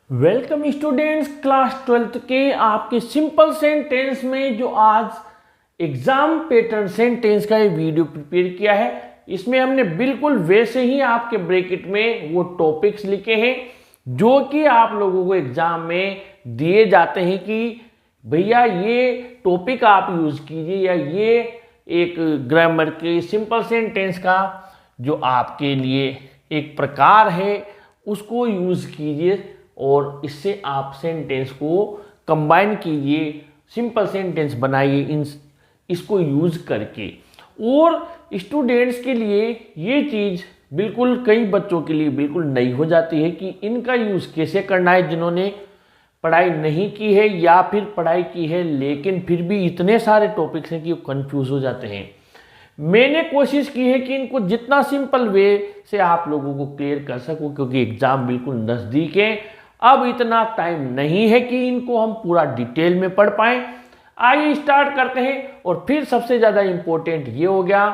Welcome students, class 12th के आपके simple sentence में जो आज एग्जाम पैटर्न सेंटेंस का ये वीडियो प्रिपेयर किया है। इसमें हमने बिल्कुल वैसे ही आपके ब्रैकेट में वो टॉपिक्स लिखे हैं जो कि आप लोगों को एग्जाम में दिए जाते हैं कि भैया ये टॉपिक आप यूज कीजिए, या ये एक ग्रामर के सिंपल सेंटेंस का जो आपके लिए एक प्रकार है उसको यूज कीजिए और इससे आप सेंटेंस को कंबाइन कीजिए, सिंपल सेंटेंस बनाइए इसको यूज करके। और स्टूडेंट्स के लिए ये चीज़ बिल्कुल कई बच्चों के लिए बिल्कुल नई हो जाती है कि इनका यूज़ कैसे करना है, जिन्होंने पढ़ाई नहीं की है या फिर पढ़ाई की है लेकिन फिर भी इतने सारे टॉपिक्स हैं कि वो कंफ्यूज हो जाते हैं। मैंने कोशिश की है कि इनको जितना सिंपल वे से आप लोगों को क्लियर कर सकूं, क्योंकि एग्जाम बिल्कुल नज़दीक है। अब इतना टाइम नहीं है कि इनको हम पूरा डिटेल में पढ़ पाएं। आइए स्टार्ट करते हैं। और फिर सबसे ज़्यादा इम्पोर्टेंट ये हो गया,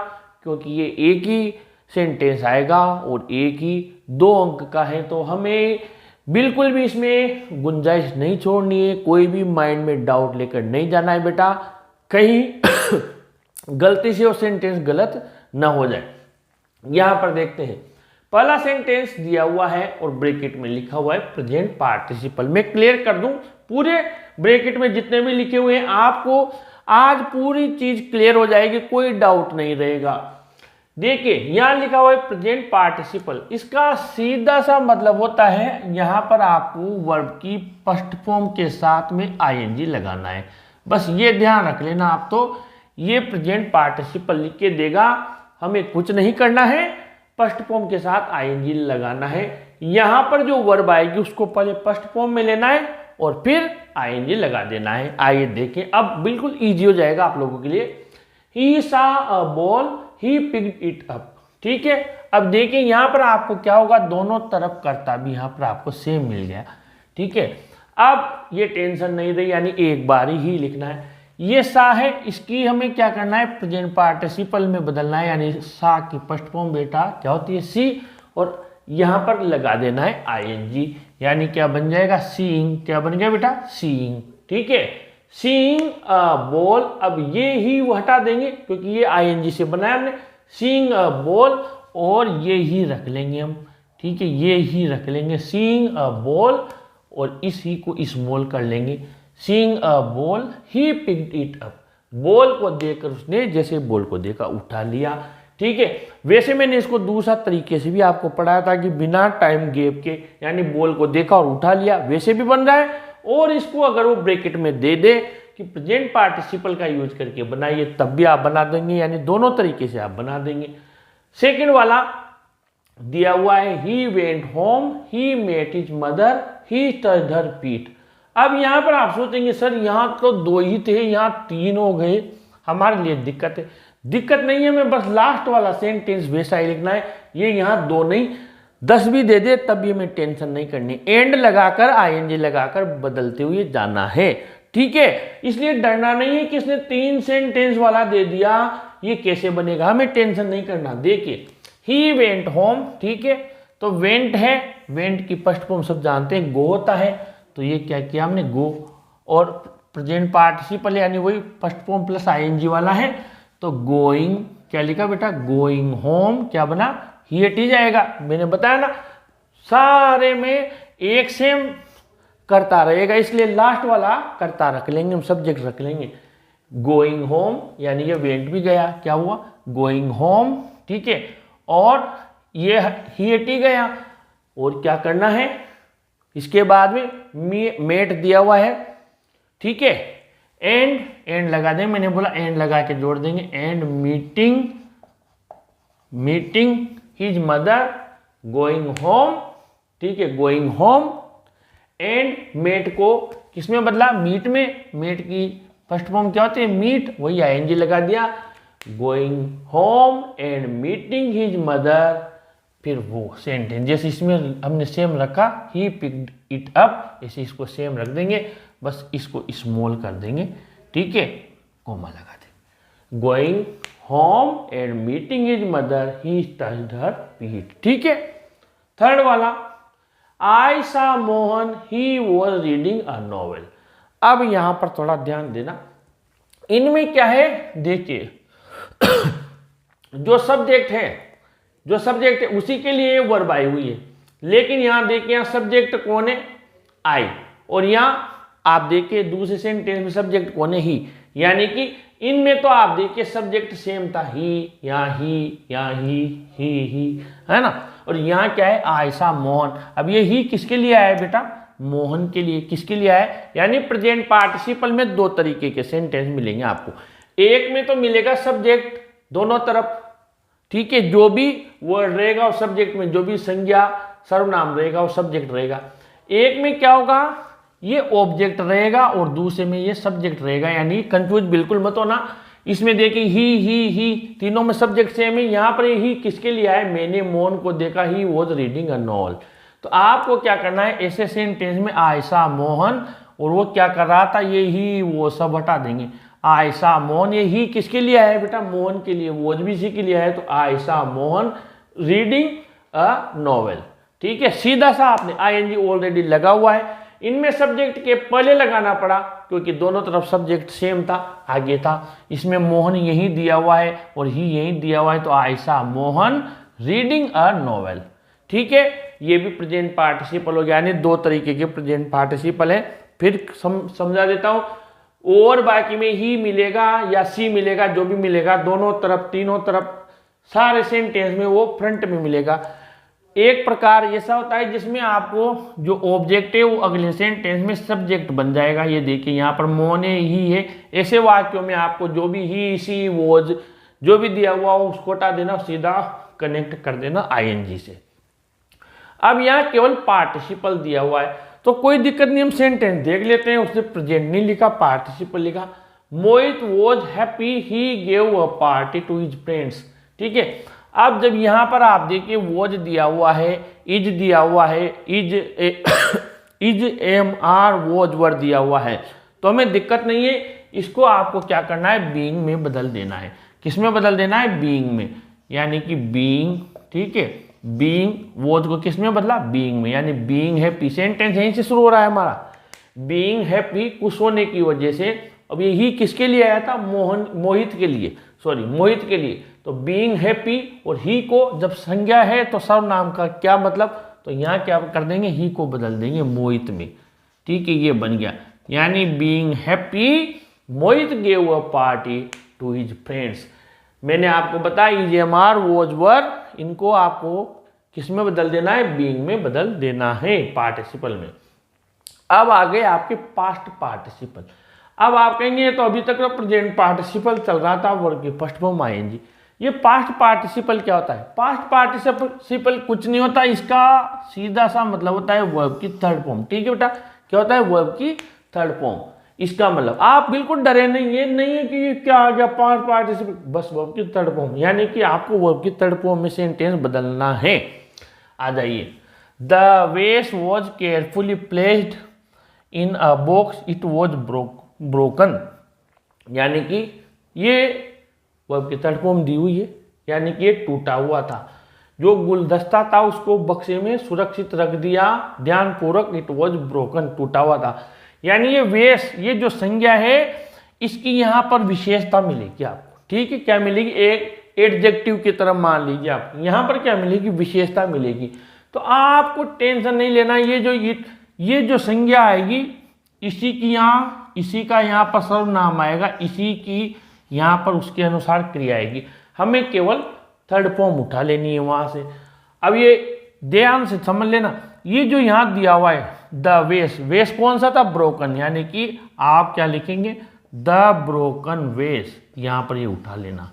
क्योंकि ये एक ही सेंटेंस आएगा और एक ही 2 अंक का है, तो हमें बिल्कुल भी इसमें गुंजाइश नहीं छोड़नी है। कोई भी माइंड में डाउट लेकर नहीं जाना है बेटा, कहीं गलती से वो सेंटेंस गलत ना हो जाए। यहां पर देखते हैं, पहला सेंटेंस दिया हुआ है और ब्रैकेट में लिखा हुआ है प्रेजेंट पार्टिसिपल। मैं क्लियर कर दूं, पूरे ब्रैकेट में जितने भी लिखे हुए हैं आपको आज पूरी चीज क्लियर हो जाएगी, कोई डाउट नहीं रहेगा। देखिए यहां लिखा हुआ है प्रेजेंट पार्टिसिपल, इसका सीधा सा मतलब होता है यहां पर आपको वर्ब की फर्स्ट फॉर्म के साथ में आईएनजी लगाना है। बस ये ध्यान रख लेना आप। तो ये प्रेजेंट पार्टिसिपल लिख के देगा, हमें कुछ नहीं करना है, फर्स्ट फॉर्म के साथ आईएनजी लगाना है। यहां पर जो वर्ब आएगी उसको पहले फर्स्ट फॉर्म में लेना है और फिर आईएनजी लगा देना है। आइए देखें, अब बिल्कुल इजी हो जाएगा आप लोगों के लिए। ही सा a ball, he picked it up. ठीक है, अब देखिए यहां पर आपको क्या होगा, दोनों तरफ कर्ता भी यहां पर आपको सेम मिल गया। ठीक है, अब ये टेंशन नहीं रही, यानी एक बार ही लिखना है। ये सा है, इसकी हमें क्या करना है, प्रेजेंट पार्टिसिपल में बदलना है, यानी सा की फर्स्ट फॉर्म बेटा क्या होती है, सी, और यहां पर लगा देना है आईएनजी, यानी क्या बन जाएगा, सीइंग। क्या बन गया बेटा, सीइंग। ठीक है, सीइंग अ बॉल। अब ये ही वो हटा देंगे क्योंकि ये आईएनजी से बनाया हमने, सीइंग अ बॉल, और ये ही रख लेंगे हम। ठीक है, ये ही रख लेंगे सीइंग अ बॉल, और इसी को स्मॉल कर लेंगे। Seeing a ball, he picked it up. Ball को देखकर उसने जैसे बॉल को देखा उठा लिया। ठीक है, वैसे मैंने इसको दूसरा तरीके से भी आपको पढ़ाया था कि बिना टाइम गैप के, यानी बॉल को देखा और उठा लिया, वैसे भी बन रहा है। और इसको अगर वो ब्रैकेट में दे दे कि प्रेजेंट पार्टिसिपल का यूज करके बनाइए, तब भी आप बना देंगे, यानी दोनों तरीके से आप बना देंगे। सेकेंड वाला दिया हुआ है, he went home, he met his mother, he touched her feet. अब यहां पर आप सोचेंगे सर यहां तो 2 ही थे, यहां 3 हो गए, हमारे लिए दिक्कत है। दिक्कत नहीं है, मैं बस लास्ट वाला सेंटेंस वैसा ही लिखना है। ये यहां 2 नहीं 10 भी दे दे तब ये मैं टेंशन नहीं करनी, एंड लगाकर आईएनजी लगाकर बदलते हुए जाना है। ठीक है, इसलिए डरना नहीं है कि इसने 3 सेंटेंस वाला दे दिया, ये कैसे बनेगा, हमें टेंशन नहीं करना। देखिए ही वेंट होम, ठीक है, तो वेंट है, वेंट की फर्स्ट फॉर्म सब जानते हैं गो होता है, तो ये क्या किया हमने, गो, और प्रेजेंट पार्टिसिपल यानी वही फर्स्ट फॉर्म प्लस आईएनजी वाला है, तो गोइंग, क्या लिखा बेटा, गोइंग होम, क्या बना, ही टी जाएगा। मैंने बताया ना सारे में एक सेम करता रहेगा, इसलिए लास्ट वाला करता रख लेंगे, हम सब्जेक्ट रख लेंगे। गोइंग होम, यानी ये वेंट भी गया, क्या हुआ, गोइंग होम। ठीक है, और ये ही टी गया, और क्या करना है, इसके बाद में मेट दिया हुआ है। ठीक है, एंड लगा देंगे, मैंने बोला एंड लगा के जोड़ देंगे, and meeting his mother, going home. ठीक है, गोइंग होम, एंड मेट को किसमें बदला, मीट में, मेट की फर्स्ट फॉर्म क्या होती है, मीट, वही आईएनजी लगा दिया, going home and meeting his mother. फिर वो सेंटेंस जैसे इसमें हमने सेम रखा, ही पिक्ड इट अप, ऐसे इसको सेम रख देंगे, बस इसको स्मॉल कर देंगे। ठीक है, कोमा लगा देंगे, going home and meeting his mother, he touched her feet. ठीक है, थर्ड वाला, आई सा Mohan he was reading a novel. अब यहां पर थोड़ा ध्यान देना, इनमें क्या है, देखिए जो सब्जेक्ट है उसी के लिए वर्ब आई हुई है, लेकिन यहां देखिए यहां सब्जेक्ट कौन है, आई, और यहां आप देखिए दूसरे सेंटेंस में सब्जेक्ट कौन है, ही। यानी कि इनमें तो आप देखिए सब्जेक्ट सेम था, ही, यहाँ ही, है ना। और यहाँ क्या है, आयशा मोहन। अब ये ही किसके लिए आया बेटा, मोहन के लिए। किसके लिए आया, यानी प्रेजेंट पार्टिसिपल में दो तरीके के सेंटेंस मिलेंगे आपको। एक में तो मिलेगा सब्जेक्ट दोनों तरफ, ठीक है, जो भी वर्ड रहेगा और सब्जेक्ट में जो भी संज्ञा सर्वनाम रहेगा वो सब्जेक्ट रहेगा। एक में क्या होगा, ये ऑब्जेक्ट रहेगा और दूसरे में ये सब्जेक्ट रहेगा। यानी कंफ्यूज बिल्कुल मत होना, इसमें देखिए ही तीनों में सब्जेक्ट सेम है। यहाँ पर ही किसके लिए आए, मैंने मोहन को देखा, he was reading a novel. तो आपको क्या करना है, ऐसे सेंटेंस में आयशा मोहन और वो क्या कर रहा था, ये ही वो सब हटा देंगे। आयशा मोहन, ये ही किसके लिए आया बेटा, मोहन के लिए, वॉज भी इसी के लिए आया। तो Ayesha Mohan reading a novel, ठीक है। सीधा सा आपने आईएनजी ऑलरेडी लगा हुआ है, इनमें सब्जेक्ट के पहले लगाना पड़ा क्योंकि दोनों तरफ सब्जेक्ट सेम था, आगे था। इसमें मोहन यही दिया हुआ है और ही यही दिया हुआ है, तो Ayesha Mohan reading a novel, ठीक है। ये भी प्रेजेंट पार्टिसिपल हो गया, यानी दो तरीके के प्रेजेंट पार्टिसिपल है। फिर समझा देता हूं, और बाकी में ही मिलेगा या सी मिलेगा, जो भी मिलेगा दोनों तरफ, तीनों तरफ सारे सेंटेंस में वो फ्रंट में मिलेगा। एक प्रकार ऐसा होता है जिसमें आपको जो ऑब्जेक्ट है वो अगले सेंटेंस में सब्जेक्ट बन जाएगा। ये देखिए यहाँ पर मोहन ही है, ऐसे वाक्यों में आपको जो भी ही, सी, वॉज जो भी दिया हुआ हो उसको हटा देना, सीधा कनेक्ट कर देना आईएनजी से। अब यहाँ केवल पार्टिसिपल दिया हुआ है तो कोई दिक्कत नहीं, हम सेंटेंस देख लेते हैं। उसने प्रेजेंट नहीं लिखा, पार्टिसिपल लिखा। Mohit was happy he gave a party to his friends, ठीक है। अब जब यहाँ पर आप देखिए वॉज दिया हुआ है, इज दिया हुआ है, is am are was were दिया हुआ है, तो हमें दिक्कत नहीं है। इसको आपको क्या करना है, बीइंग में बदल देना है। किस में बदल देना है, बीइंग में, यानी कि बीइंग, ठीक है। बीइंग वॉज को किस में बदला, बीइंग में, यानी बीइंग हैप्पी। सेंटेंस यहीं से शुरू हो रहा है हमारा, बीइंग हैप्पी, खुश होने की वजह से। अब ये ही किसके लिए आया था, मोहित के लिए। तो बीइंग हैप्पी और ही को जब संज्ञा है तो सर्वनाम का क्या मतलब, तो यहाँ क्या कर देंगे, ही को बदल देंगे मोहित में, ठीक है। ये बन गया, यानी being happy Mohit gave a party to his friends. मैंने आपको बताया is am are was were, इनको आपको किस में बदल देना है, बीइंग में बदल देना है, पार्टिसिपल में। अब आ गए आपके पास्ट पार्टिसिपल। अब आप कहेंगे तो अभी तक तो प्रेजेंट पार्टिसिपल चल रहा था, वर्ब की फर्स्ट फॉर्म आईएनजी। ये पास्ट पार्टिसिपल क्या होता है, पास्ट पार्टिसिपल कुछ नहीं होता, इसका सीधा सा मतलब होता है वर्ब की थर्ड फॉर्म, ठीक है बेटा। क्या होता है, वर्ब की थर्ड फॉर्म। इसका मतलब आप बिल्कुल डरे नहीं, ये नहीं है कि ये क्या आ गया पास्ट पार्टिसिपल, बस वर्ब की थर्ड फॉर्म, यानी कि आपको वर्ब की थर्ड फॉर्म में सेंटेंस बदलना है। आ जाइए, the waste was carefully placed in a box, it was broken, यानी कि ये वर्ब की थर्ड फॉर्म दी हुई है, यानी कि ये टूटा हुआ था। जो गुलदस्ता था उसको बक्से में सुरक्षित रख दिया ध्यानपूर्वक, इट वॉज ब्रोकन, टूटा हुआ था। यानी ये वेस, ये जो संज्ञा है इसकी यहाँ पर विशेषता मिलेगी आपको, ठीक है। क्या मिलेगी, एक एडजेक्टिव की तरह मान लीजिए आप, यहाँ पर क्या मिलेगी, विशेषता मिलेगी। तो आपको टेंशन नहीं लेना, ये जो संज्ञा आएगी इसी की यहाँ, इसी का यहाँ पर सर्वनाम आएगा, इसी की यहाँ पर उसके अनुसार क्रिया आएगी। हमें केवल थर्ड फॉर्म उठा लेनी है वहाँ से। अब ये ध्यान से समझ लेना, ये जो यहाँ दिया हुआ है द वेस कौन सा था, ब्रोकन, यानी कि आप क्या लिखेंगे, द ब्रोकन वेस, यहाँ पर ये उठा लेना।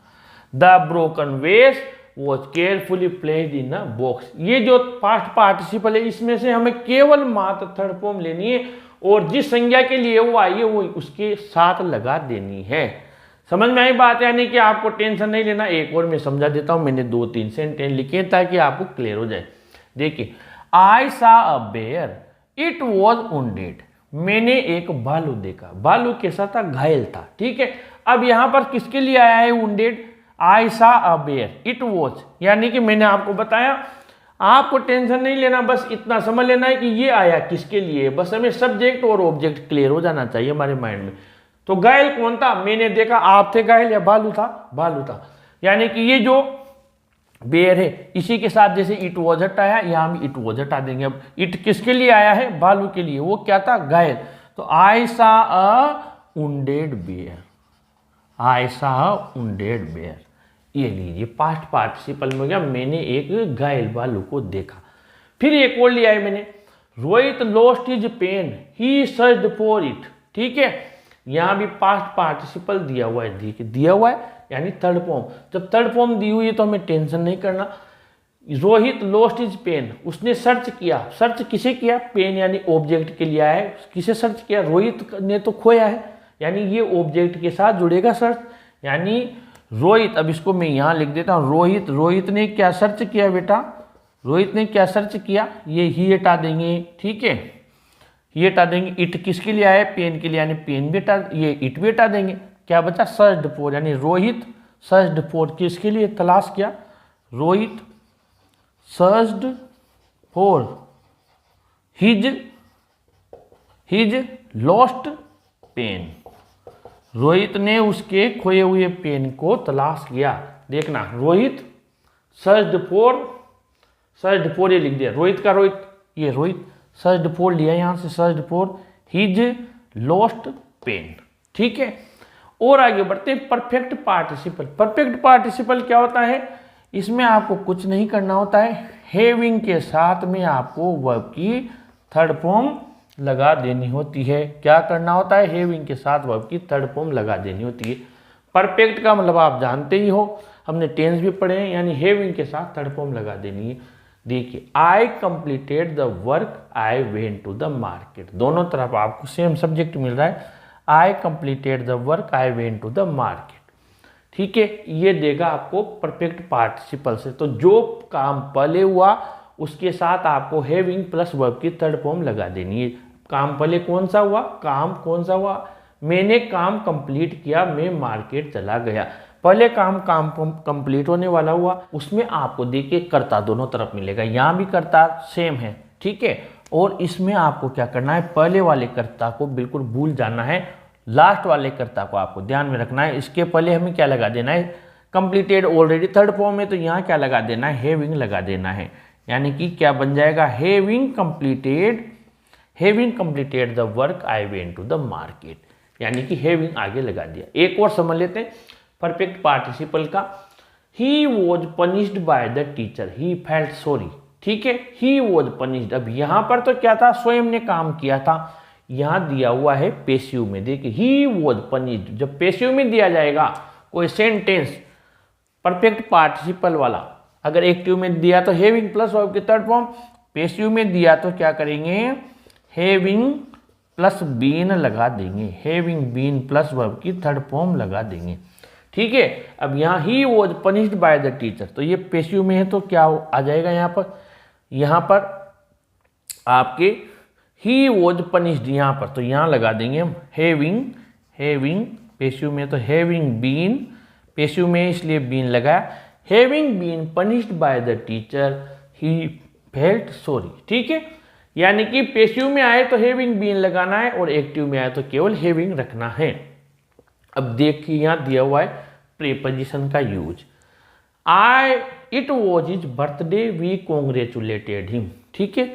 द ब्रोकन वेस was carefully placed in a box. ये जो पास्ट पार्टिसिपल है इसमें से हमें केवल मात्र थर्ड फॉर्म लेनी है और जिस संज्ञा के लिए वो आई है वो उसके साथ लगा देनी है। समझ में आई बात, यानी कि आपको टेंशन नहीं लेना। एक और मैं समझा देता हूं, मैंने 2-3 सेंटेंस लिखे ताकि आपको क्लियर हो जाए। देखिए, आई सा a bear, it was wounded, मैंने एक भालू देखा, भालू कैसा था, घायल था, ठीक है। अब यहां पर किसके लिए आया है वुंडेड, आई सा अ बेयर, इट वॉज, यानी कि मैंने आपको बताया आपको टेंशन नहीं लेना, बस इतना समझ लेना है कि ये आया किसके लिए, बस हमें सब्जेक्ट और ऑब्जेक्ट क्लियर हो जाना चाहिए हमारे माइंड में। तो घायल कौन था, मैंने देखा आप थे घायल या भालू था, भालू था। यानी कि ये जो बेयर है इसी के साथ जैसे इट वॉज हट आया, यहाँ भी इट वॉज हटा देंगे। अब इट किसके लिए आया है, भालू के लिए, वो क्या था, घायल। तो आई सा अ वुंडेड बेयर, आई सा अ वुंडेड बेयर, ये लीजिए पास्ट पार्टिसिपल में हो गया, मैंने एक घायल भालू को देखा। फिर एक और लिया है मैंने, Rohit lost his pen he searched for it, ठीक है। यहां भी पास्ट पार्टिसिपल दिया हुआ है, दिया हुआ है यानी थर्ड फॉर्म। जब थर्ड फॉर्म दी हुई है तो हमें टेंशन नहीं करना। रोहित लॉस्ट हिज पेन, उसने सर्च किया, सर्च किसे किया, पेन यानी ऑब्जेक्ट के लिए है, किसे सर्च किया, रोहित ने तो खोया है, यानी ये ऑब्जेक्ट के साथ जुड़ेगा सर्च, यानी रोहित। अब इसको मैं यहाँ लिख देता हूँ, रोहित, रोहित ने क्या सर्च किया बेटा, रोहित ने क्या सर्च किया, ये ही हटा देंगे, ठीक है, ये हटा देंगे। इट किसके लिए आया, पेन के लिए, यानी पेन भी हटा, ये इट भी हटा देंगे। क्या बचा, सर्च्ड फॉर, यानी रोहित सर्च्ड फॉर, किसके लिए तलाश किया, Rohit searched for his lost pen, Rohit ने उसके खोए हुए पेन को तलाश किया। देखना, रोहित सर्च्ड फॉर ये लिख दिया, रोहित का रोहित, ये रोहित सर्च्ड फॉर लिया यहां से, searched for his lost pen, ठीक है। और आगे बढ़ते हैं, परफेक्ट पार्टिसिपल। परफेक्ट पार्टिसिपल क्या होता है, इसमें आपको कुछ नहीं करना होता है, हैविंग के साथ में आपको वर्ब की थर्ड फॉर्म लगा देनी होती है। क्या करना होता है, हैविंग के साथ वर्ब की थर्ड फॉर्म लगा देनी होती है। परफेक्ट का मतलब आप जानते ही हो, हमने टेंस भी पढ़े हैं, यानी हैविंग के साथ थर्ड फॉर्म लगा देनी है। देखिए, I completed the work I went to the market, दोनों तरफ आपको सेम सब्जेक्ट मिल रहा है, I completed the work I went to the market, ठीक है। ये देगा आपको परफेक्ट पार्टिसिपल से। तो जो काम पहले हुआ उसके साथ आपको हैविंग प्लस वर्ब की थर्ड फॉर्म लगा देनी है। काम पहले कौन सा हुआ, काम कौन सा हुआ, मैंने काम कंप्लीट किया, मैं मार्केट चला गया। पहले काम कंप्लीट होने वाला हुआ, उसमें आपको देखिए कर्ता दोनों तरफ मिलेगा, यहाँ भी कर्ता सेम है, ठीक है। और इसमें आपको क्या करना है, पहले वाले कर्ता को बिल्कुल भूल जाना है, लास्ट वाले कर्ता को आपको ध्यान में रखना है। इसके पहले हमें क्या लगा देना है, कंप्लीटेड ऑलरेडी थर्ड फॉर्म में, तो यहाँ क्या लगा देना है, हैविंग लगा देना है। यानी कि क्या बन जाएगा, having completed the work I went to the market, यानी कि हैविंग आगे लगा दिया। एक और समझ लेते हैं परफेक्ट पार्टिसिपल का, he was punished by the teacher he felt sorry, ठीक है, ही वॉज पनिश्ड। अब यहां पर तो क्या था, स्वयं ने काम किया था, यहां दिया हुआ है पेसिव में, देखिए ही वॉज पनिश्ड। जब पेसिव में दिया जाएगा कोई सेंटेंस परफेक्ट पार्टिसिपल वाला, अगर एक्टिव में दिया तो हैविंग प्लस वर्ब की थर्ड फॉर्म, पेसिव में दिया तो क्या करेंगे, हैविंग प्लस बीन लगा देंगे, हैविंग बीन प्लस वर्ब की थर्ड फॉर्म लगा देंगे, ठीक है। अब यहाँ he was punished by the teacher, तो ये पेसिव में है तो क्या आ जाएगा यहाँ पर आपके ही वॉज पनिश्ड, यहाँ पर तो यहाँ लगा देंगे हम हैविंग पेसिव में, तो हैविंग बीन, पेसिव में इसलिए बीन लगाया, having been punished by the teacher he felt sorry, ठीक है। यानी कि पेसिव में आए तो हैविंग बीन लगाना है और एक्टिव में आए तो केवल हैविंग रखना है। अब देखिए यहाँ दिया हुआ है प्रीपोजिशन का use, it was his birthday we congratulated him, ठीक है।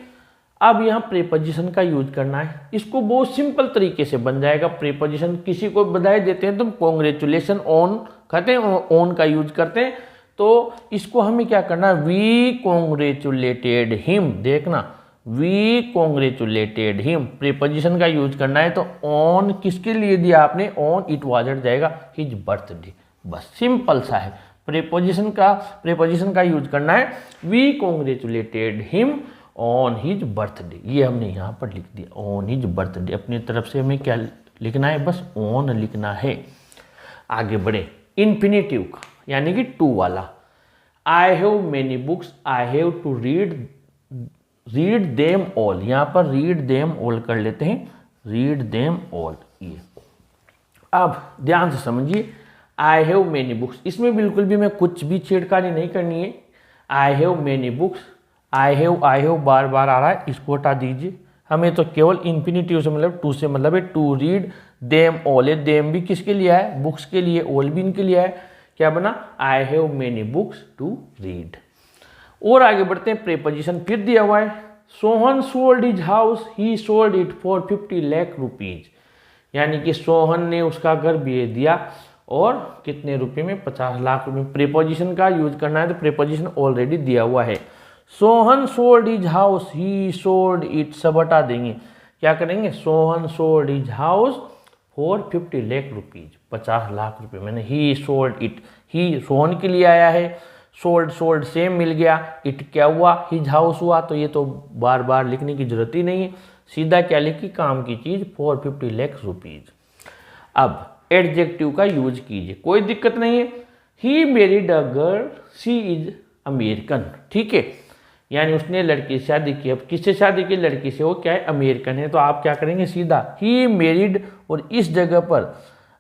अब यहाँ प्रीपोजिशन का यूज करना है, इसको बहुत सिंपल तरीके से बन जाएगा। प्रीपोजिशन किसी को बधाई देते हैं तो कॉन्ग्रेचुलेशन ऑन कहते हैं, ऑन का यूज करते हैं, तो इसको हमें क्या करना है, वी कॉन्ग्रेचुलेटेड हिम, देखना वी कॉन्ग्रेचुलेटेड हिम, प्रीपोजिशन का यूज करना है। तो ऑन किसके लिए दिया आपने, ऑन इट वाज हट जाएगा हिज बर्थडे, बस सिंपल सा है। प्रीपोजिशन का यूज करना है, we congratulated him on his birthday, ये हमने यहाँ पर लिख दिया ऑन हिज बर्थडे। अपनी तरफ से हमें क्या लिखना है, बस ऑन लिखना है। आगे बढ़े इन्फिनेटिव का, यानी कि टू वाला, I have many books I have to read them all, यहाँ पर रीड देम ऑल कर लेते हैं, रीड देम ऑल। ये अब ध्यान से समझिए, आई हैव मेनी बुक्स, इसमें बिल्कुल भी मैं कुछ भी छेड़खानी नहीं करनी है। I have many books, I have बार बार आ रहा है, इसको हटा दीजिए। हमें तो केवल इन्फिनिटिव से मतलब टू से मतलब है टू रीड देम ऑल। है देम भी किसके लिए है, बुक्स के लिए, ऑल भी इनके लिए है। क्या बना, I have many books to read. और आगे बढ़ते हैं, प्रेपोजिशन फिर दिया हुआ है, Sohan sold his house, he sold it for 50 lakh rupees. यानी कि सोहन ने उसका घर बेच दिया और कितने रुपए में, 50 लाख रुपए। प्रेपोजिशन का यूज करना है तो प्रेपोजिशन ऑलरेडी दिया हुआ है। Sohan sold his house, he sold it, सब हटा देंगे। क्या करेंगे, Sohan sold his house for 50 lakh rupees, 50 lakh रुपए। मैंने ही सोल्ड इट, ही सोहन के लिए आया है, सोल्ड सोल्ड सेम मिल गया, इट क्या हुआ, हिज हाउस हुआ। तो ये तो बार बार लिखने की जरूरत ही नहीं है, सीधा क्या लिखी, काम की चीज, फॉर 50 लाख रुपीज। अब एडजेक्टिव का यूज कीजिए, कोई दिक्कत नहीं है। He married a girl, she is American. ठीक है, यानी उसने लड़की से शादी की। अब किससे शादी की, लड़की से, वो क्या है, अमेरिकन है। तो आप क्या करेंगे, सीधा ही मैरिड और इस जगह पर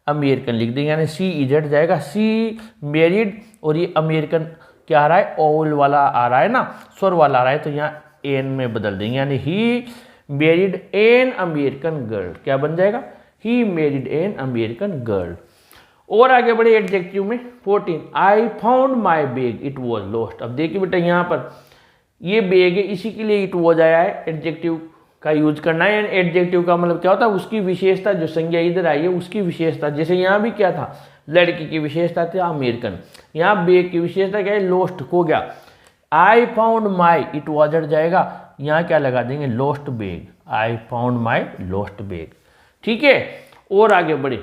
अमेरिकन लिख देंगे, यानी सी इज हट जाएगा, सी मैरिड और ये अमेरिकन क्या आ रहा है, ओवल वाला आ रहा है ना, स्वर वाला आ रहा है, तो यहाँ एन में बदल देंगे, यानी he married an American girl. क्या बन जाएगा, he married an American girl. और आगे बढ़े एडजेक्टिव में 14, I found my bag, it was lost. अब देखिए बेटा, यहाँ पर ये बैग है, इसी के लिए इट वॉज आया है, एडजेक्टिव का यूज करना है। एडजेक्टिव का मतलब क्या होता है, उसकी विशेषता, जो संज्ञा इधर आई है उसकी विशेषता। जैसे यहाँ भी क्या था, लड़की की विशेषता थी अमेरिकन, यहाँ बैग की विशेषता क्या है, लॉस्ट, खो गया। I found my, it was हट जाएगा, यहाँ क्या लगा देंगे, lost bag, I found my lost bag. ठीक है, और आगे बढ़े।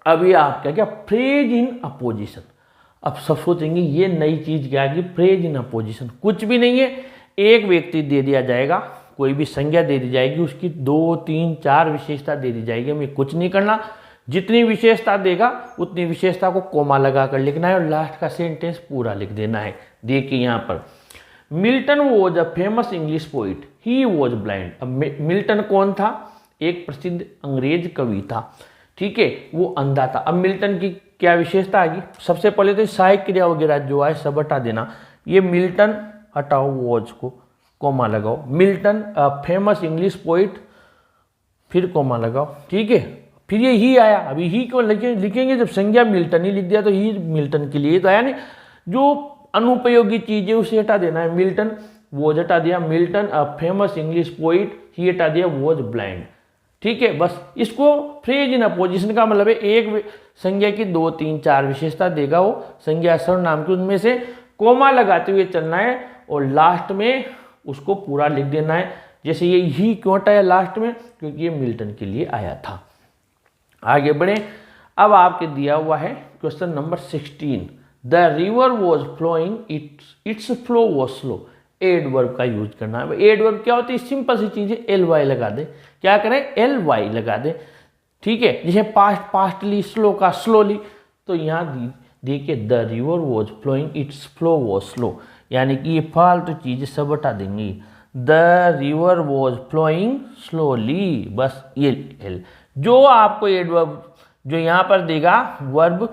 अभी आप क्या क्या, फ्रेज इन अपोजिशन। अब सब सोचेंगे ये नई चीज क्या है, फ्रेज इन अपोजिशन। कुछ भी नहीं है, एक व्यक्ति दे दिया जाएगा, कोई भी संज्ञा दे दी जाएगी, उसकी 2, 3, 4 विशेषता दे दी जाएगी। हमें कुछ नहीं करना, जितनी विशेषता देगा उतनी विशेषता को कोमा लगा कर लिखना है और लास्ट का सेंटेंस पूरा लिख देना है। देखिए यहाँ पर, Milton was a famous English poet, he was blind. अब मिल्टन कौन था, एक प्रसिद्ध अंग्रेज कवि था। ठीक है, वो अंधा था। अब मिल्टन की क्या विशेषता आएगी, सबसे पहले तो सहायक क्रिया वगैरह जो है सब हटा देना। ये मिल्टन हटाओ, वॉज को कोमा लगाओ, मिल्टन फेमस इंग्लिश पोइट, फिर कोमा लगाओ। ठीक है, फिर ये ही आया। अभी ही क्यों लिखेंगे, जब संज्ञा मिल्टन ही लिख दिया तो ही मिल्टन के लिए तो आया नहीं। जो अनुपयोगी चीज है उसे हटा देना है। मिल्टन वॉज हटा दिया, मिल्टन फेमस इंग्लिश पोइट, ही हटा दिया, वॉज ब्लाइंड। ठीक है, बस इसको फ्रेज इन अपोजिशन का मतलब है एक संज्ञा की 2, 3, 4 विशेषता देगा वो संज्ञा सर्वनाम की, उनमें से कोमा लगाते हुए चलना है और लास्ट में उसको पूरा लिख देना है। जैसे ये ही क्यों हटाया लास्ट में, क्योंकि ये मिल्टन के लिए आया था। आगे बढ़े। अब आपके दिया हुआ है question number 16, the river was flowing, its flow was slow. Adverb का यूज करना है। एडवर्ब क्या होती है, सिंपल सी चीज है, एल वाई लगा दे। क्या करें, एल वाई लगा दे। ठीक है, जैसे पास्ट, पास्टली, स्लो का स्लोली। तो यहाँ देखिए, the river was flowing, its flow was slow, यानी कि ये फालतू चीजें सब हटा देंगी। The river was flowing slowly, बस ये एल। जो आपको एडवर्ब जो यहाँ पर देगा वर्ब,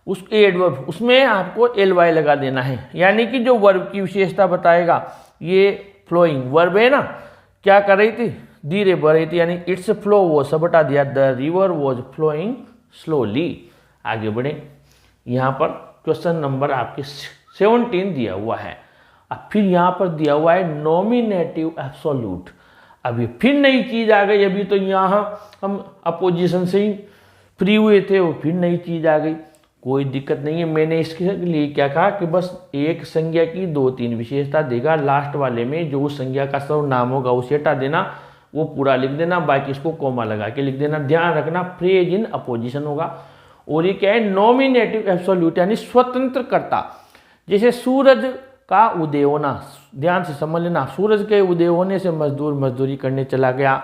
उस एडवर्ब उसमें आपको एल वाई लगा देना है। यानी कि जो वर्ब की विशेषता बताएगा, ये फ्लोइंग वर्ब है ना, क्या कर रही थी, धीरे बढ़ रही थी, यानी इट्स फ्लो वो सब हटा दिया, the river was flowing slowly. आगे बढ़े। यहाँ पर क्वेश्चन नंबर आपके 17 दिया हुआ है। अब फिर यहाँ पर दिया हुआ है नॉमिनेटिव एब्सोल्यूट। अभी फिर नई चीज आ गई। अभी तो यहाँ हम अपोजिशन से ही फ्री हुए थे, वो फिर नई चीज आ गई। कोई दिक्कत नहीं है, मैंने इसके लिए क्या कहा कि बस एक संज्ञा की 2-3 विशेषता देगा, लास्ट वाले में जो उस संज्ञा का सर्वनाम होगा उसे हटा देना, वो पूरा लिख देना, बाकी इसको कोमा लगा के लिख देना। ध्यान रखना फ्रेज इन अपोजिशन होगा। और ये क्या है, नॉमिनेटिव एब्सोल्यूट यानी स्वतंत्र कर्ता। जैसे सूरज का उदय होना, ध्यान से समझ लेना, सूरज के उदय होने से मजदूर मजदूरी करने चला गया,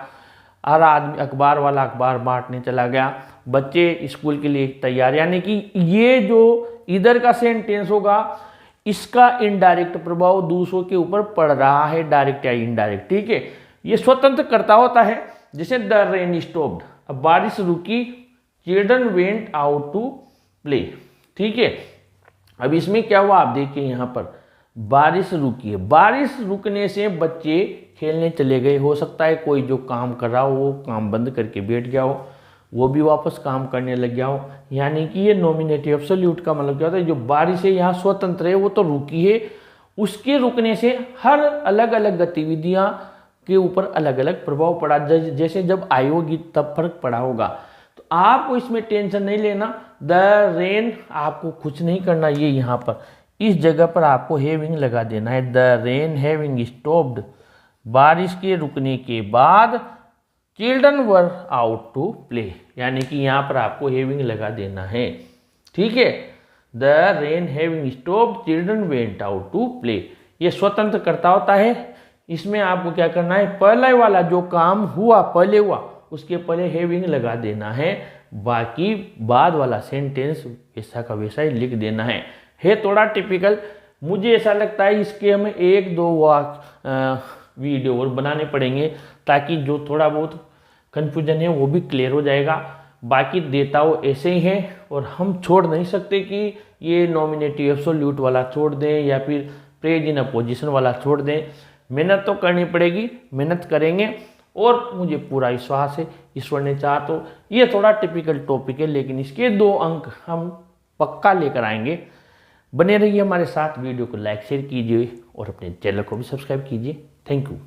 हर आदमी अखबार वाला अखबार बांटने चला गया, बच्चे स्कूल के लिए तैयार। यानी कि ये जो इधर का सेंटेंस होगा, इसका इनडायरेक्ट प्रभाव दूसरों के ऊपर पड़ रहा है, डायरेक्ट या इनडायरेक्ट। ठीक है, ये स्वतंत्र कर्ता होता है। जैसे द रेन स्टॉप्ड, अब बारिश रुकी, children went out to play. ठीक है, अब इसमें क्या हुआ आप देखिए यहाँ पर, बारिश रुकी है। बारिश रुकने से बच्चे खेलने चले गए। हो सकता है कोई जो काम कर रहा हो वो काम बंद करके बैठ गया हो, वो भी वापस काम करने लग गया हो। यानी कि ये नॉमिनेटिव एब्सोल्यूट का मतलब क्या होता है, जो बारिश है यहाँ स्वतंत्र है, वो तो रुकी है। उसके रुकने से हर अलग अलग गतिविधियां के ऊपर अलग अलग प्रभाव पड़ा। जैसे जब आई होगी तब फर्क पड़ा होगा। तो आपको इसमें टेंशन नहीं लेना। द रेन आपको कुछ नहीं करना, ये यहाँ पर इस जगह पर आपको हैविंग लगा देना है। द रेन हैविंग स्टॉप्ड, बारिश के रुकने के बाद children were out to play, यानी कि यहाँ पर आपको हैविंग लगा देना है। ठीक है, the rain having stopped children went out to play, ये स्वतंत्र करता होता है। इसमें आपको क्या करना है, पहले वाला जो काम हुआ पहले हुआ उसके पहले हैविंग लगा देना है, बाकी बाद वाला सेंटेंस वैसा का वैसा ही लिख देना है थोड़ा टिपिकल। मुझे ऐसा लगता है इसके हमें एक दो वीडियो और बनाने पड़ेंगे ताकि जो थोड़ा बहुत कन्फ्यूजन है वो भी क्लियर हो जाएगा। बाकी देता वो ऐसे ही है और हम छोड़ नहीं सकते कि ये नॉमिनेटिव एब्सोल्यूट वाला छोड़ दें या फिर प्रेज इन अपोजिशन वाला छोड़ दें। मेहनत तो करनी पड़ेगी, मेहनत करेंगे और मुझे पूरा विश्वास है ईश्वर ने चाहा तो ये थोड़ा टिपिकल टॉपिक है, लेकिन इसके 2 अंक हम पक्का लेकर आएंगे। बने रहिए हमारे साथ, वीडियो को लाइक शेयर कीजिए और अपने चैनल को भी सब्सक्राइब कीजिए। Thank you.